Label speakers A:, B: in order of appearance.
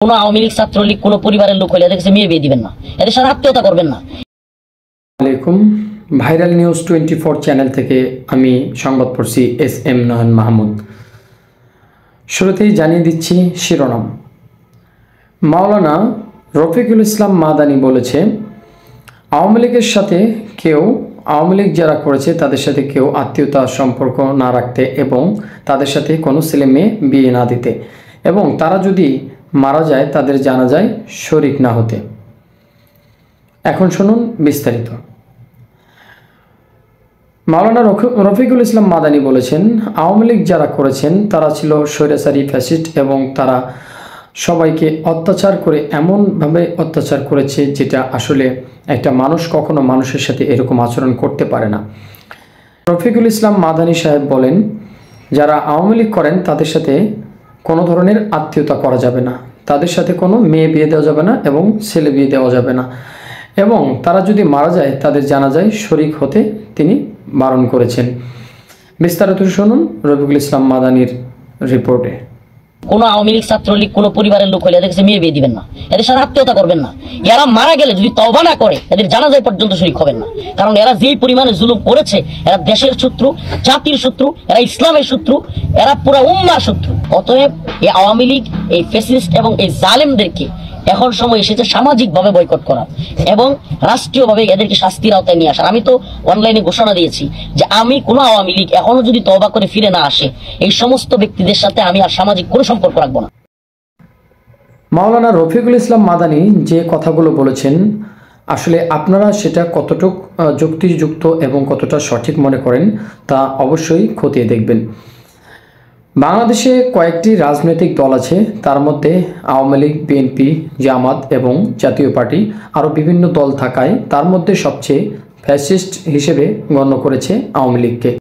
A: কোনো আওয়ামী লীগ ছাত্রলীগ কোনো পরিবারের লোক হলে এদের কাছে মেয়ে বিয়ে দিবেন না, এদের সাথে আত্মীয়তা করবেন না।
B: আলাইকুম, ভাইরাল নিউজ 24 চ্যানেল থেকে আমি সংবাদ পড়ছি SM নয়ন মাহমুদ। শুরুতেই জানিয়ে দিচ্ছি শিরোনাম। মাওলানা রফিকুল ইসলাম মাদানী বলেছে, আওয়ামী লীগের সাথে কেউ আওয়ামী লীগ যারা করেছে তাদের সাথে কেউ আত্মীয়তা সম্পর্ক না রাখতে এবং তাদের সাথে কোনো ছেলে মেয়ে বিয়ে না দিতে এবং তারা যদি মারা যায় তাদের জানাজায় শরিক না হতে। এখন শুনুন বিস্তারিত। মাওলানা রফিকুল ইসলাম মাদানী বলেছেন, আওয়ামী লীগ যারা করেছেন তারা ছিল স্বৈরাচারী ফ্যাসিস্ট এবং তারা সবাইকে অত্যাচার করে এমনভাবে অত্যাচার করেছে যেটা আসলে একটা মানুষ কখনো মানুষের সাথে এরকম আচরণ করতে পারে না। রফিকুল ইসলাম মাদানী সাহেব বলেন, যারা আওয়ামী লীগ করেন তাদের সাথে কোনো ধরনের আত্মীয়তা করা যাবে না, তাদের সাথে কোনো মেয়ে বিয়ে দেওয়া যাবে না এবং ছেলে বিয়ে দেওয়া যাবে না এবং তারা যদি মারা যায় তাদের জানাজায় শরিক হতে তিনি বারণ করেছেন। বিস্তারিত শুনুন রফিকুল ইসলাম মাদানীর রিপোর্টে।
A: কোনো আওয়ামী লীগ ছাত্রলীগ কোনো পরিবারের লোক হলে এদের কাছে মেয়ে বিয়ে দিবেন না, এদের সাথে আত্মীয়তা করবেন না। এরা মারা গেলে যদি তওবা না করে এদের জানাজায় পর্যন্ত শরীক হবেন না, কারণ এরা যেই পরিমাণে জুলুম করেছে, এরা দেশের শত্রু, জাতির শত্রু, এরা ইসলামের শত্রু, এরা পুরা উম্মার শত্রু। অতএব এই আওয়ামী লীগ, এই ফ্যাসিস্ট এবং এই জালেমদেরকে এখন সময় এসেছে সামাজিকভাবে বয়কট করা এবং রাষ্ট্রীয়ভাবে এদেরকে শাস্তির আওতায় নিয়ে আসার। আমি তো অনলাইনে ঘোষণা দিয়েছি যে আমি কোনো আওয়ামী লীগ এখনো যদি তওবা করে ফিরে না আসে, এই সমস্ত ব্যক্তিদের সাথে আমি আর সামাজিক কোনো সম্পর্ক রাখবো না।
B: মাওলানা রফিকুল ইসলাম মাদানী যে কথাগুলো বলেছেন, আসলে আপনারা সেটা কতটুক যুক্তিযুক্ত এবং কতটা সঠিক মনে করেন তা অবশ্যই খতিয়ে দেখবেন। বাংলাদেশে কয়েকটি রাজনৈতিক দল আছে, তার মধ্যে আওয়ামী লীগ, বিএনপি, জামাত এবং জাতীয় পার্টি আরও বিভিন্ন দল থাকায় তার মধ্যে সবচেয়ে ফ্যাসিস্ট হিসেবে গণ্য করেছে আওয়ামী লীগকে।